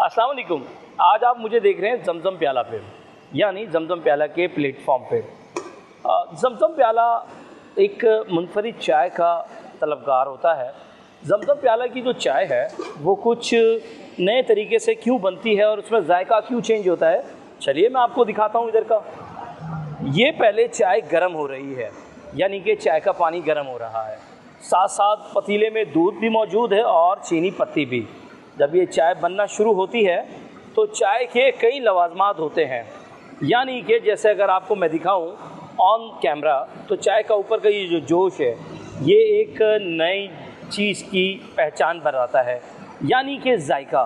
अस्सलाम वालेकुम। आज आप मुझे देख रहे हैं जमजम प्याला पे, यानी जमजम प्याला के प्लेटफॉर्म पे। जमजम प्याला एक मुनफरिद चाय का तलबगार होता है। जमजम प्याला की जो चाय है वो कुछ नए तरीके से क्यों बनती है और उसमें जायका क्यों चेंज होता है, चलिए मैं आपको दिखाता हूँ। इधर का ये पहले चाय गर्म हो रही है, यानी कि चाय का पानी गर्म हो रहा है, साथ साथ पतीले में दूध भी मौजूद है और चीनी पत्ती भी। जब ये चाय बनना शुरू होती है तो चाय के कई लवाजमात होते हैं, यानी कि जैसे अगर आपको मैं दिखाऊं ऑन कैमरा तो चाय का ऊपर का ये जो जोश है ये एक नई चीज़ की पहचान बनाता है, यानी कि जायका।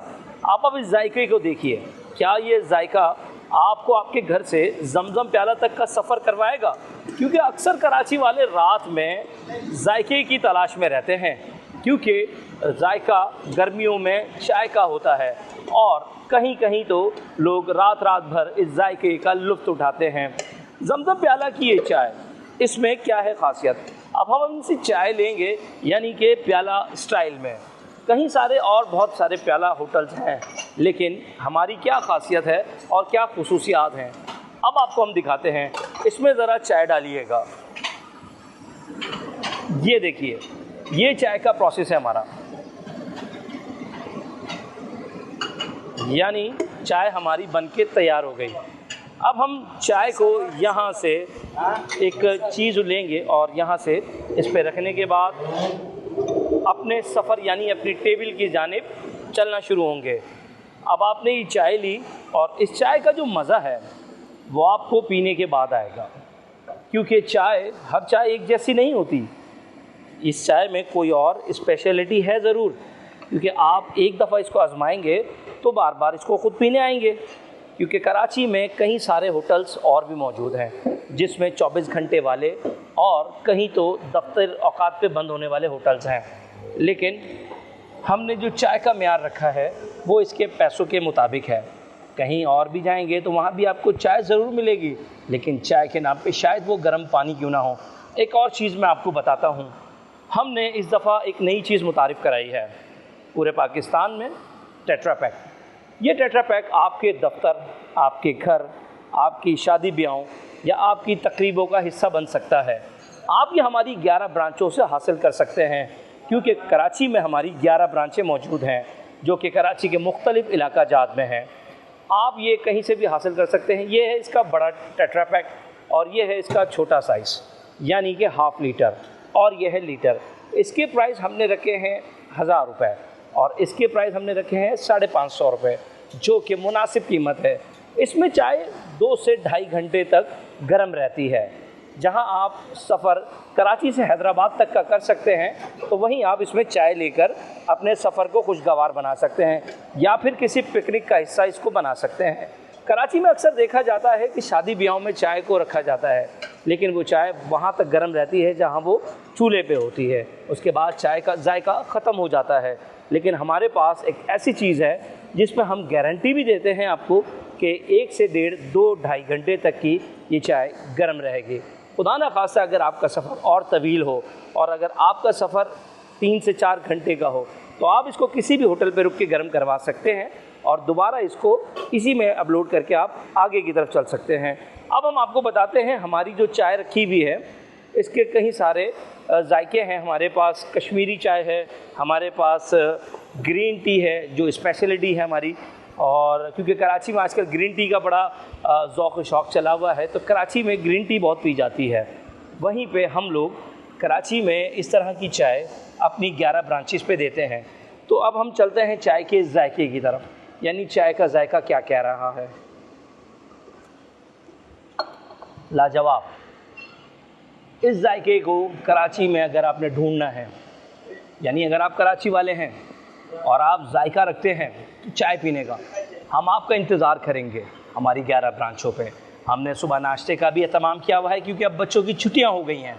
आप अब इस जायके को देखिए, क्या ये जायका आपको आपके घर से जमजम प्याला तक का सफ़र करवाएगा? क्योंकि अक्सर कराची वाले रात में जायके की तलाश में रहते हैं, क्योंकि जायका गर्मियों में चाय का होता है और कहीं कहीं तो लोग रात रात भर इस जायके का लुत्फ़ उठाते हैं। जमजम प्याला की ये चाय, इसमें क्या है ख़ासियत? अब हम इनसे चाय लेंगे, यानी कि प्याला स्टाइल में। कहीं सारे और बहुत सारे प्याला होटल्स हैं, लेकिन हमारी क्या ख़ासियत है और क्या खुसूसियात हैं, अब आपको हम दिखाते हैं। इसमें ज़रा चाय डालिएगा। ये देखिए, ये चाय का प्रोसेस है हमारा, यानी चाय हमारी बनके तैयार हो गई। अब हम चाय को यहाँ से एक चीज़ लेंगे और यहाँ से इस पे रखने के बाद अपने सफ़र यानी अपनी टेबल की जानिब चलना शुरू होंगे। अब आपने ये चाय ली और इस चाय का जो मज़ा है वो आपको पीने के बाद आएगा, क्योंकि चाय हर चाय एक जैसी नहीं होती। इस चाय में कोई और स्पेशलिटी है ज़रूर, क्योंकि आप एक दफ़ा इसको आजमाएंगे तो बार बार इसको ख़ुद पीने आएंगे। क्योंकि कराची में कई सारे होटल्स और भी मौजूद हैं, जिसमें 24 घंटे वाले और कहीं तो दफ्तर औकात पे बंद होने वाले होटल्स हैं, लेकिन हमने जो चाय का म्यार रखा है वो इसके पैसों के मुताबिक है। कहीं और भी जाएंगे तो वहाँ भी आपको चाय ज़रूर मिलेगी, लेकिन चाय के नाम पे शायद वो गर्म पानी क्यों ना हो। एक और चीज़ मैं आपको बताता हूँ, हमने इस दफ़ा एक नई चीज़ मुतारिफ़ कराई है पूरे पाकिस्तान में, टेट्रा पैक। ये टेट्रा पैक आपके दफ्तर, आपके घर, आपकी शादी ब्याहों या आपकी तकरीबों का हिस्सा बन सकता है। आप ये हमारी 11 ब्रांचों से हासिल कर सकते हैं, क्योंकि कराची में हमारी 11 ब्रांचें मौजूद हैं जो कि कराची के मुख्तलिफ़ इलाका जात में हैं। आप ये कहीं से भी हासिल कर सकते हैं। ये है इसका बड़ा टेट्रा पैक और ये है इसका छोटा साइज़, यानी कि हाफ़ लीटर, और ये है लीटर। इसके प्राइस हमने रखे हैं 1000 रुपये और इसके प्राइस हमने रखे हैं 550 रुपये, जो कि मुनासिब कीमत है। इसमें चाय 2 से ढाई घंटे तक गर्म रहती है। जहां आप सफ़र कराची से हैदराबाद तक का कर सकते हैं, तो वहीं आप इसमें चाय लेकर अपने सफ़र को खुशगवार बना सकते हैं, या फिर किसी पिकनिक का हिस्सा इसको बना सकते हैं। कराची में अक्सर देखा जाता है कि शादी ब्याहों में चाय को रखा जाता है, लेकिन वो चाय वहाँ तक गर्म रहती है जहाँ वो चूल्हे पे होती है, उसके बाद चाय का जायका ख़त्म हो जाता है। लेकिन हमारे पास एक ऐसी चीज़ है जिसमें हम गारंटी भी देते हैं आपको कि 1 से 1.5-2-2.5 घंटे तक की ये चाय गर्म रहेगी। खुदा ना खास्ता अगर आपका सफ़र और तवील हो और अगर आपका सफ़र 3 से 4 घंटे का हो, तो आप इसको किसी भी होटल पे रुक के गर्म करवा सकते हैं और दोबारा इसको इसी में अपलोड करके आप आगे की तरफ चल सकते हैं। अब हम आपको बताते हैं हमारी जो चाय रखी हुई है, इसके कई सारे जायके हैं। हमारे पास कश्मीरी चाय है, हमारे पास ग्रीन टी है जो स्पेशलिटी है हमारी, और क्योंकि कराची में आजकल ग्रीन टी का बड़ा ज़ौक़ शौक़ चला हुआ है, तो कराची में ग्रीन टी बहुत पी जाती है। वहीं पे हम लोग कराची में इस तरह की चाय अपनी 11 ब्रांचेस पे देते हैं। तो अब हम चलते हैं चाय के जायके की तरफ, यानी चाय का जायका क्या कह रहा है। लाजवाब। इस जायके को कराची में अगर आपने ढूंढना है, यानी अगर आप कराची वाले हैं और आप जायका रखते हैं तो चाय पीने का, हम आपका इंतज़ार करेंगे हमारी 11 ब्रांचों पे। हमने सुबह नाश्ते का भी एहतमाम किया हुआ है, क्योंकि अब बच्चों की छुट्टियां हो गई हैं।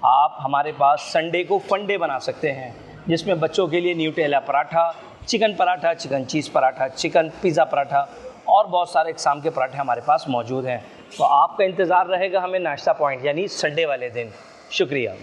आप हमारे पास संडे को फंडे बना सकते हैं, जिसमें बच्चों के लिए Nutella paratha, chicken paratha, chicken चीज़ पराठा, चिकन पिज़्ज़ा पराठा और बहुत सारे इक़साम के पराठे हमारे पास मौजूद हैं। तो आपका इंतज़ार रहेगा हमें नाश्ता पॉइंट यानी संडे वाले दिन। शुक्रिया।